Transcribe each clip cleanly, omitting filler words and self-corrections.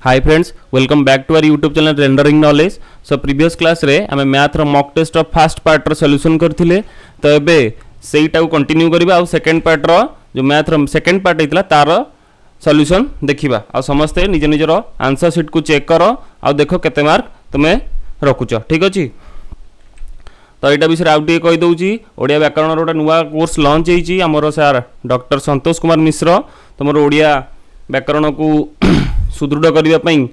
Hi friends, welcome back to our YouTube channel rendering knowledge. So previous class रे आम math रो mock test रो first part रो solution करथिले, तो एबे सेटा को कंटिन्यू करबा आ सेकंड पार्ट रो जो मैथ रो सेकंड पार्ट हेतला तार सॉल्यूशन देखिबा। आ समस्त निज निजर आंसर शीट को चेक करो आ देखो केते मार्क तुमे रखुछ, ठीक अछि। तो यहाँ विषय आउ टे कही दूसरी ओडिया व्याकरण गोटे नुआ कोर्स लॉन्च होती आमर सार डॉक्टर संतोष कुमार मिश्र तुम ओडिया व्याकरण को सुदृढ़ करने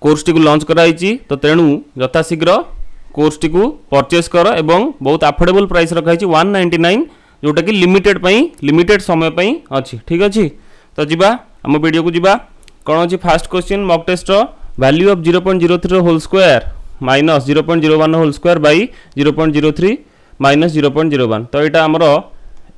कोर्स टी लॉन्च कराई। तो तेणु यथाशीघ्र कोर्स टी परचेस कर एवं बहुत अफोर्डेबल प्राइस रखाई 199 जोटा कि लिमिटेड समय अच्छी, ठीक अच्छे। तो जीवा आम वीडियो को जीवा कौन अच्छी first question mock test value of 0.03 whole square minus 0.01 whole square by 0.03 minus 0.01। तो यहाँ आमर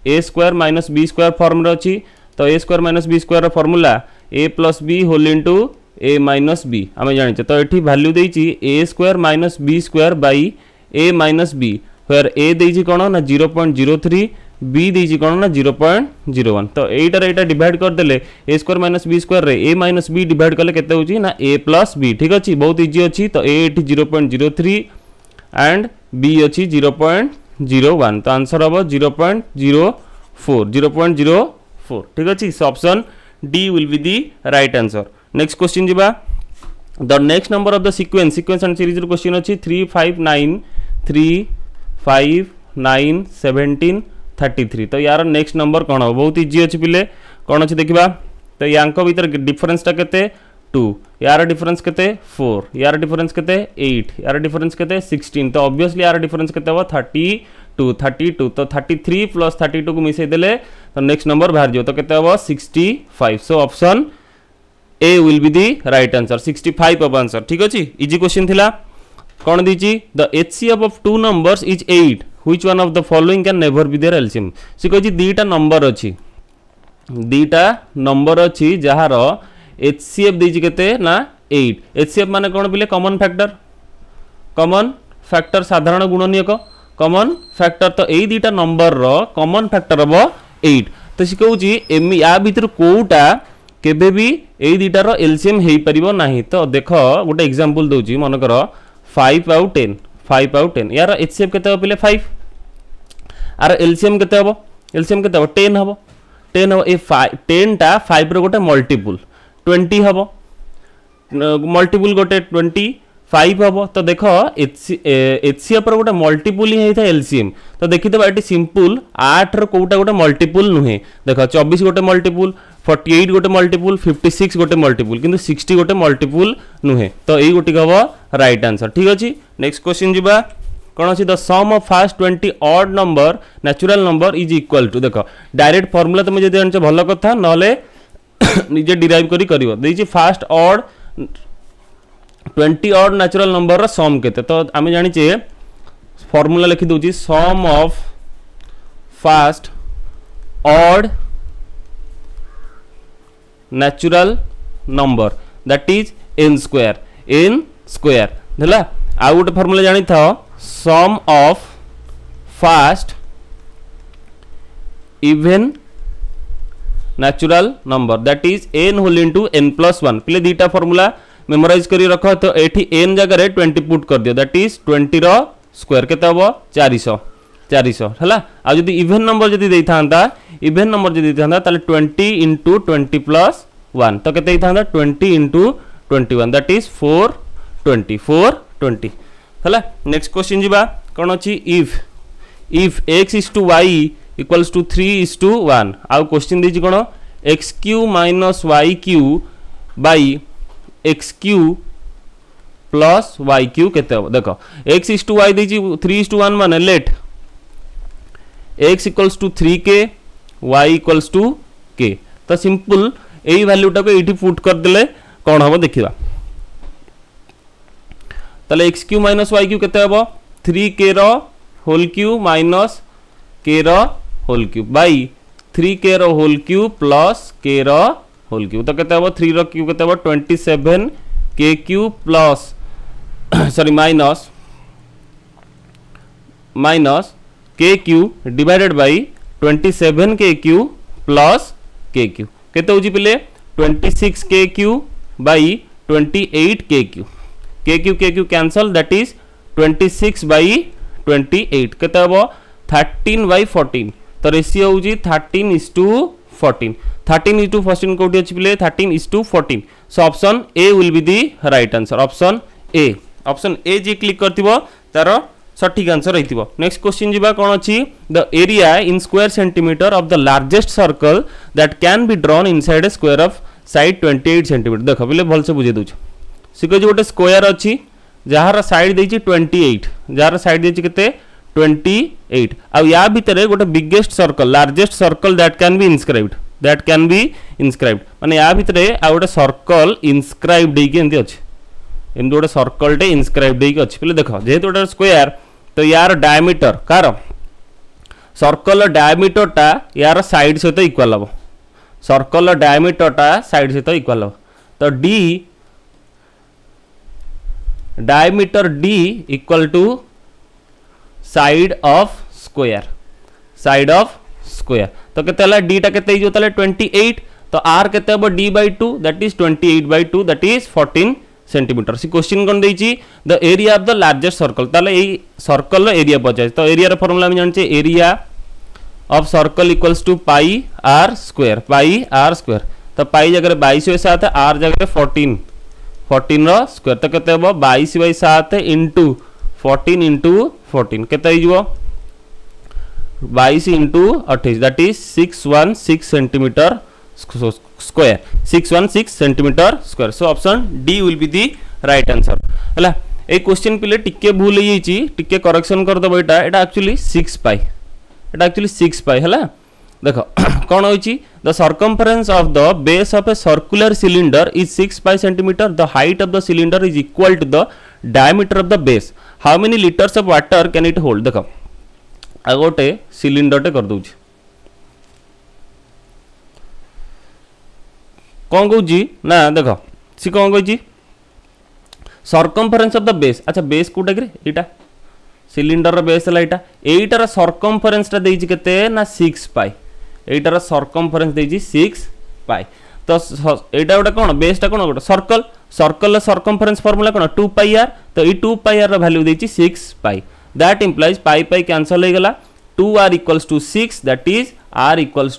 a square minus b square form अच्छी। तो a square minus b square formula a plus b whole into a minus b आम जाने। तो ये value देती a square minus b square by a minus b where a देती कौन ना 0.03 बी देती कौन ना 0.01। तो यहीटा डिवाइड करदे ए स्क्वायर माइनस बी स्क्वायर रे ए माइनस बी डिवाइड कले केते होची ना ए प्लस बी, ठीक अच्छे। बहुत इजी अच्छी। तो ए 0.03 एंड बी अच्छी 0.01। तो आंसर हम 0.04, ठीक अच्छे। So option D will be the right answer. Next question जीवा the next number of the sequence and series question अच्छी 3 5 9 3 5 9 17 33। तो यार नेक्स्ट नंबर कौन हो? बहुत इजी अच्छी पिले कौन अच्छी देखा। तो या भर डिफरेंसटा केते 2, यार डिफरेंस केते 4, यार डिफरेंस केते 8, यार डिफरेंस केते 16। तो ऑब्वियसली यार डिफरेंस केते हो 32। तो 33 प्लस 32 को मिसई देले तो नेक्स्ट नंबर बाहर जो। तो केते हो 65। So option A will be the right answer 65 of answer, ठीक अच्छे। इजी क्वेश्चन थिला कौन दीची the HCF of two numbers is 8 which one of the following can never be their LCM. से कहि दीटा नंबर अच्छी जहार एचसीएफ देची केते ना 8। एचसीएफ माने कौन पिले कॉमन फैक्टर साधारण गुणनीयक कॉमन फैक्टर। तो यही दीटा नंबर रो कॉमन फैक्टर हम 8। तो सी कहूँ या भीतर कोटा केबे भी यही दीटार एलसीएम हो पारिबो नाही। तो देख गोटे एग्जांपल दउची मनकर 5 आउ 10 यार एचसीएफ केते हो पिले 5 आर एलसीएम केते हो 10 हबो ए 10 टा 5 रो गोटे मल्टीपल 20 हबो मल्टीपल गोटे 25 हबो। तो देख एचसीएफ रो गोटे मल्टीपल ही होता एलसीएम। तो देखिदबा एटी सिंपल 8 रो कोटा गोटे मल्टीपल नुहे। देख 24 गोटे मल्टीपल 48 गोटे मल्टीपल 56 गोटे मल्टीपल किंतु 60 गोटे मल्टीपल नुहे। तो यही गोटे हम राइट आंसर, ठीक अच्छे। नेक्स्ट क्वेश्चन जीवा कौन अच्छी the sum of first 20 odd number natural number is equal to. देख डायरेक्ट फॉर्मूला तुम जब जानच भल कथा नले निजे डिराइव करी first odd 20 odd natural number रा सम केते। तो आम जानिचे फॉर्मूला लिखि दउची sum of first odd natural number that is n square देला। आ गोटे फॉर्मूला जानि था sum of first even natural number that is n whole into n plus 1। पिले दीटा फॉर्मूला मेमोराइज करी रख। तो एठी n जगह रे 20 पुट कर दियो दैट इज 20 रो स्क्वायर केते हबो 400 हला। आ जदी इवन नंबर जदी देई थांता ताले 20 इंटू 20 प्लस 1 तो केते थांता 20 इंटू 21 दैट इज 420 हला। नेक्स्ट क्वेश्चन जीवा कौन अच्छी if x is to y equals to 3 is to 1। आउ क्वेश्चन दीची कौन x cube minus y cube by x cube plus y cube केते हो। देख x इज टू y दीची 3 इज टू 1 माने let x equals to 3k y equals to k। तो simple यही वैल्यूटा को ये पुट कर देले कौन हम देखा। ताले x cube minus y cube केते हबो 3k रो होल क्यू माइनस k रो होल क्यू बाई 3k रो होल क्यू प्लस k रो होल क्यू। तो केते हबो 3 रो क्यू केते हबो 27 k Q plus sorry minus k Q divided by 27 k Q plus k Q केते होची पिले 26 kq by 28 kq kq cancel, that is 26 by 28 केते हबो 13 by 14 तो रेशियो होउची 13:14 13:14 कोठी अछि प्ले 13:14 so option A will be the right answer option A जी क्लिक करथिबो तार सठिक आंसर रहिथिबो। नेक्स्ट क्वेश्चन जिबा कोन अछि the area in square centimetre of the largest circle that can be drawn inside a square of side 28 centimetre देखो पहिले भल से बुझे दोछ सिको जे गोटे स्क्वायर अछि जहार साइड देछि 28 जहार साइड देछि केते 28 आ या भितरे गोटे biggest circle largest circle that can B inscribed माने या भितरे आ गोटे सर्कल इनस्क्राइब्ड देकी एंती अछि एंती गोटे सर्कल टे इनस्क्राइब्ड देकी अछि पहिले देखो जेहेतु गोटे स्क्वायर तो यार डायमीटर कार सर्कल डायमीटर टा यार साइड सहित इक्वल हबो सर्कल डायमीटर टा साइड सहित इक्वल हबो तो d diameter d equal to side of square तो केते हला d टा केते हिजो ताले 28 तो r केते हबो d by 2 that is 28 by 2 that is 14 centimetre सी क्वेश्चन कोन देछि the area of the largest circle ताले एई सर्कल रो एरिया पचास तो एरिया रो फार्मूला हम जानछे area of circle equals to pi r square तो पाई जगह 22 के साथ r जगह 14 रो स्क्वायर तो केते हबो 22 by 7 इंटू 14 इंटू 14 केते हिजो 22 into 28 that is 616 centimetre square 616 centimetre square so option D will be the right answer हला ए क्वेश्चन पिले टिके भूल ही छि टिके करेक्शन कर दबो एटा एक्चुअली 6 पाई हला देखो कौन होइछि the circumference of the base of a circular cylinder is 6 pi centimetre the height of the cylinder is equal to the diameter of the base how many litres of water can it hold देखो आ गोटे cylinder टे कर दउछि कौन कहूछि ना देखो सी कौन कहछि circumference of the base अच्छा बेस कोटा करे एटा सिलिंडर रो बेस ला एटार सर्कमफरेंस टा देछि केते ना 6 पाई एटार सर्कमफरेंस देछि 6 पाई तो एटा गोटे कोन बेस टा कोन गोटे सर्कल सर्कमफरेंस फार्मूला कोन 2 पाई आर तो ई 2 पाई आर रो वैल्यू देछि 6 pi that implies pi cancel हो गला 2r equals to 6 that is r equals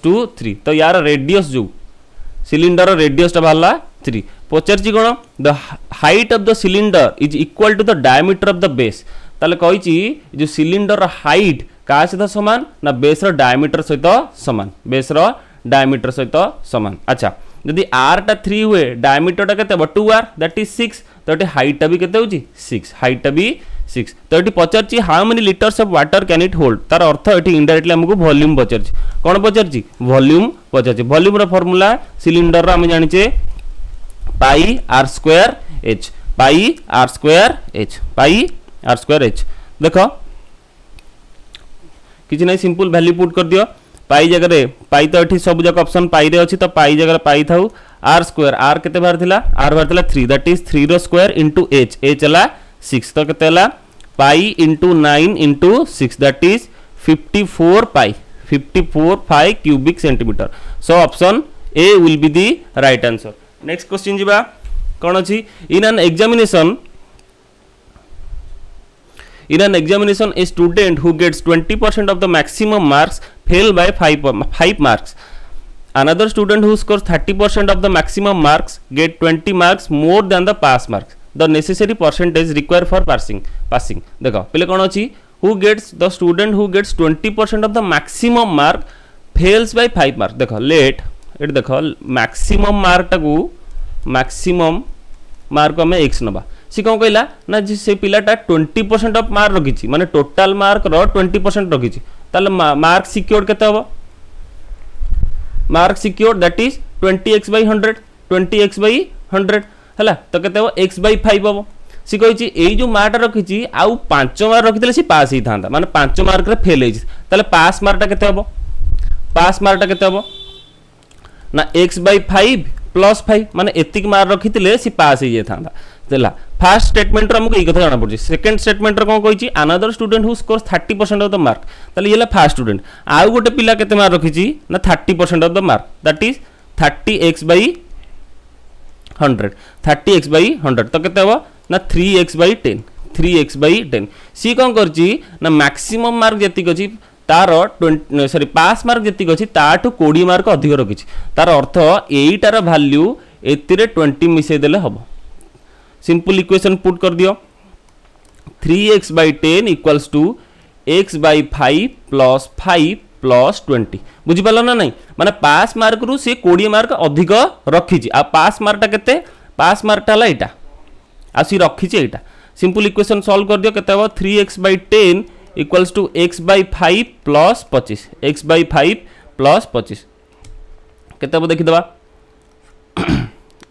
to 3 तो यार रेडियस जो सिलिंडर रेडियस टा भाला 3 पचारची कोन the height of the cylinder is equal to the diameter of the base ताले कहिची जो सिलिंडर हाइट का सहित समान ना बेस रो डायमीटर सहित समान अच्छा यदि r टा 3 हुए डायमीटर टा केते 2r दैट इज 6 तो एटे हाइट टा भी केते होची 6 तो एटी पचारची how many litres of water can it hold तार अर्थ एटी इनडायरेक्टली हमको वॉल्यूम पचारची कोन पचारची वॉल्यूम पचारची वॉल्यूम रो फार्मूला सिलिंडर रा हम जानिचे पाई r स्क्वायर h देखो किछि नै सिंपल वैल्यू पुट कर दियो पाई जगह रे पाई तो एठी सब जक ऑप्शन पाई रे अछि तो पाई जगह पाई थाउ r स्क्वायर r केते बार थिला r बार थिला 3 दैट इज 3 रो स्क्वायर इनटू h हला 6 तो केते हला pi into 9 into 6 that is 54 pi cubic centimetre so option A will be the right answer. Next question जिबा कोन अछि in an examination a student who gets 20% of the maximum marks fail by 5 marks another student who scores 30% of the maximum marks get 20 marks more than the pass marks the necessary percentage required for passing देखो पहले कोन अछि the student who gets 20% of the maximum mark fails by 5 marks देखो late at देखो maximum mark को हमें x नबा सी कौन कहला ना से पिलाटा 20% ऑफ मार्क रखिछि माने टोटल मार्क रो 20% रखिछि ताले मार्क सिक्योर्ड केते हबो mark secured that is 20x by 100 हला तो केते हबो x by 5 हबो सी कहिछि एई जो मार्क रखिछि आउ 5 मार्क रखितले सी पास ही थांदा माने 5 मार्क रे फेल हेछि ताले पास मार्कटा केते हबो ना x by 5 plus 5 माने एतिक मार्क रखितले सी पास ही थांदा देला फास्ट स्टेटमेंट हमको ये कथा जाना पड़े सेकंड स्टेटमेंट कौन कही another student who scores 30% of the mark ताले ये फास्ट स्टूडेंट आउ गोटे पिला केते मार्क रखी ना 30% of the mark that is 30x/100 30x/100 तो केते हो ना 3x/10 3x/10 सी कौन करची ना मैक्सिमम मार्क जति अछि तार 20 सॉरी पास मार्क जति अछि ताठू 20 मार्क अधिक रखी तार अर्थ एटार वैल्यू एतिरे 20 मिसै देले हबो सिंपल इक्वेशन पुट कर दियो 3x/10 equals to x/5 plus 5 plus 20 बुझी पालो ना नहीं माने पास मार्क रु से 20 मार्क अधिक रखी आ पास मार्कटा केते पास मार्कटा हला एटा आ सी रखी एटा सिंपल इक्वेशन सॉल्व कर दियो केते हो 3x/10 equals to x/5 plus 25 x/5 plus 25 केते हो देखि दबा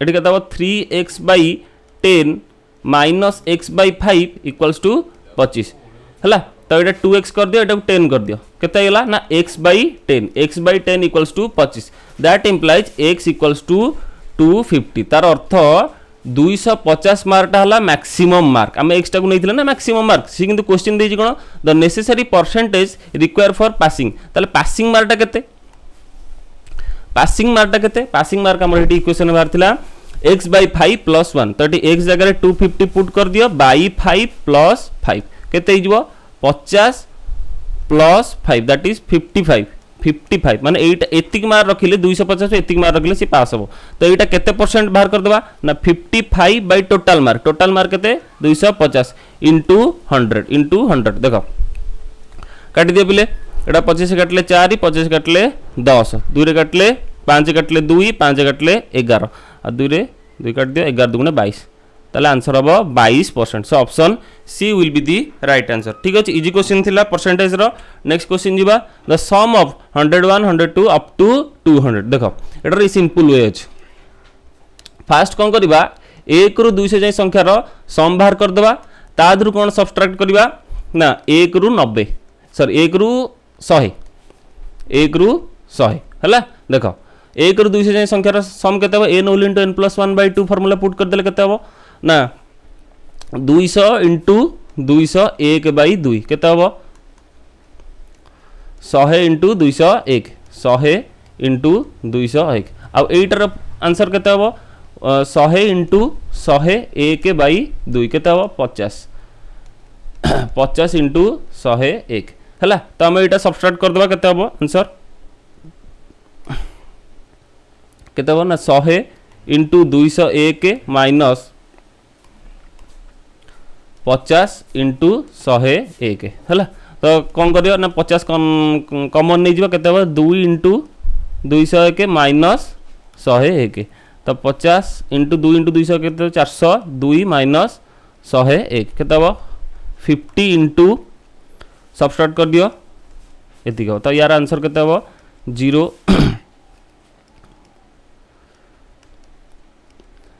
एटी केते हो 3x/10 minus x/5 equals to 25 हला तो ये 2x कर दियो एटा 10 कर दियो केते गेला ना x/10 equals to 25 that implies x equals to 250 तार अर्थ 250 मार्क हला मैक्सिमम मार्क आम एक्स टाक नहीं ना मैक्सिमम मार्क सी किंतु क्वेश्चन देछि कोन the necessary percentage require for passing ताले पासिंग मार्कटा केते पासिंग मार्क हमर एटी इक्वेशन बाहर थिला x/5 प्लस 1 तो x जगह 250 पुट कर दियो बाई 5 प्लस 5 केते हिजबो 50 प्लस 5 दैट इज 55 माने एटा एतिक मार्क रखिले 250 एतिक मार्क रखिले सी पास हो तो एटा केते परसेंट बाहर कर देबा ना 55 बाय टोटल मार्क केते 250 इनटू 100 देखो काटी दियो पिले एटा 25 काटले 4 25 काटले 10 2 रे काटले 5 काटले 2 5 काटले 11 आ 2 रे 2 काट दियो 11 दुगुणे 22 ताले आंसर हबो 22% so option C will be the right answer ठीक अछि इजी क्वेश्चन थिला परसेंटेज रो नेक्स्ट क्वेश्चन जीवा the sum of 101 102 up to 200 देखो एटर सिंपल वे अछि फास्ट कोन करबा 1 रु 200 जाय संख्या रो सम बाहर कर देबा तादरु कोन सब्ट्रैक्ट करबा ना 1 रु 90 सॉरी 1 रु 100 हला देखो 1 रु 200 जाय संख्या रो सम केते हो n whole into n + 1/2 formula put कर देले केते हो ना 200 इंटू 201/2 केते हबो 100 इंटू 201 100 इंटू 201 आ एटार आंसर केते हबो 100 इंटू 101/2 केते हबो 50 50 इंटू 101 हला तो हम एटा सब्ट्रैक्ट कर देबा केते हबो आंसर केते हबो ना 100 इंटू 201 माइनस 50 इंटू 101 है तो कौन कर ना 50 कॉमन नहीं केते 2 इंटू 201 माइनस 101 तो 50 इंटू 2 इंटू 200 के 400 2 माइनस 101 केते 50 इंटू सब्ट्रैक्ट कर दियो एतिक तो यार आंसर केते 0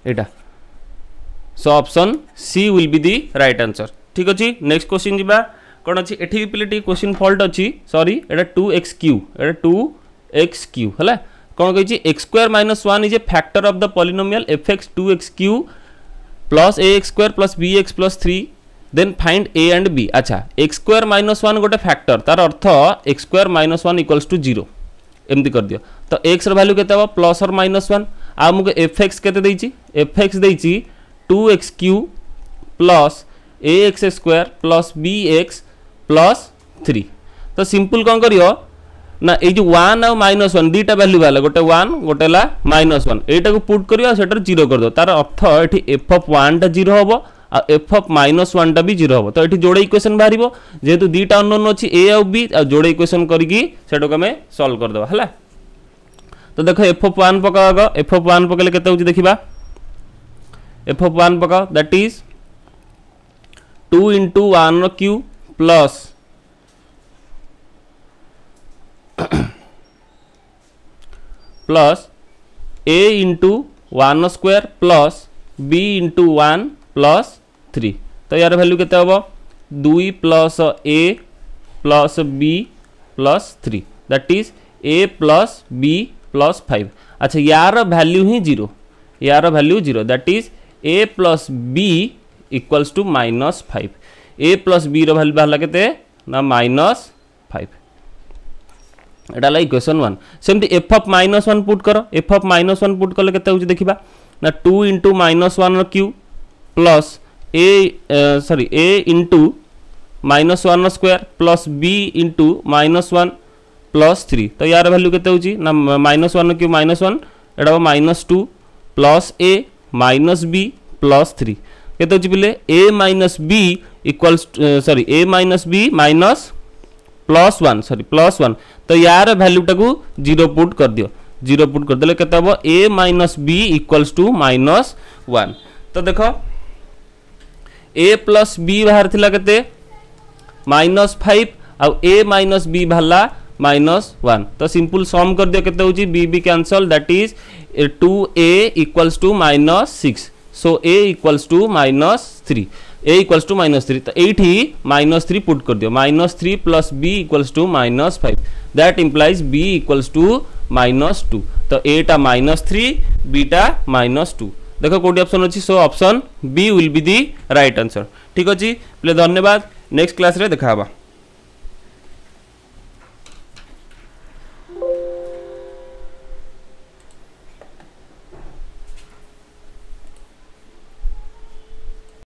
एटा so option C will be the right answer ठीक अच्छे नेक्स्ट क्वेश्चन जीवा कौन अच्छी एठी भी पिले क्वेश्चन फॉल्ट अच्छी सॉरी एटा 2x³ है कौन कही x² - 1 is a factor of the polynomial fx 2x³ plus ax² plus bx plus 3 then find a and b अच्छा x² - 1 गोटे फैक्टर तार अर्थ x² - 1 इक्वल्स टू 0 एमती कर दियो तो x र वैल्यू केते प्लस और -1 आ मुके fx केते देइची fx देइची 2x³ plus ax² plus bx plus 3 तो सिंपल कौन करियो ना ए जो 1 और -1 दीटा वैल्यू वाला गोटे 1 गोटे ला -1 एटा को पुट करियो सेटर 0 कर दो तार अर्थ एठी f ऑफ 1 टा 0 होबो आ f ऑफ -1 टा भी 0 होबो तो एठी जोड़े इक्वेशन बाहरिबो जेहेतु दीटा अननोन अछि a और b आ जोड़े इक्वेशन करिकी सेटो को हमें सॉल्व कर देबा हला तो देखो f ऑफ 1 पकागा f ऑफ 1 पकेले केते होची देखिबा f of 1 पकाओ that is 2 into 1 cube plus plus a into 1 square plus b into 1 plus 3 तो यार वैल्यू केते होबो 2 plus a plus b plus 3 that is a plus b plus 5 अच्छा यार वैल्यू ही 0 यार value 0 that is A plus B equals to -5 a plus b रो value बाहला केते ना -5 एटा ला इक्वेशन 1 सेमती एफ ऑफ -1 पुट करो एफ ऑफ -1 पुट कले केते होची देखिबा ना 2 * -1 रो cube plus a into -1 square plus b into -1 plus 3 तो यार वैल्यू केते होची ना -1 क्यूब -1 एटा -2 plus A minus B plus 3 केते होची पिले a minus B equals sorry a minus B minus plus 1 sorry plus 1 तो यार वैल्यू टाकू 0 पुट कर दियो 0 पुट कर देले केते हबो a minus B equals to -1 तो देखो a प्लस बी बाहर थिला केते -5 आ a माइनस बी भला -1 तो सिंपल सम कर दियो केते होची b b cancel that is 2a equals to -6 so a equals to -3 a equals to -3 तो एठी -3 पुट कर दियो -3 plus b equals to -5 that implies b equals to -2 तो a टा -3 b टा -2 देखो कोडी ऑप्शन अछि so option B will be the right answer ठीक अछि प्ले धन्यवाद नेक्स्ट क्लास रे देखा हबा।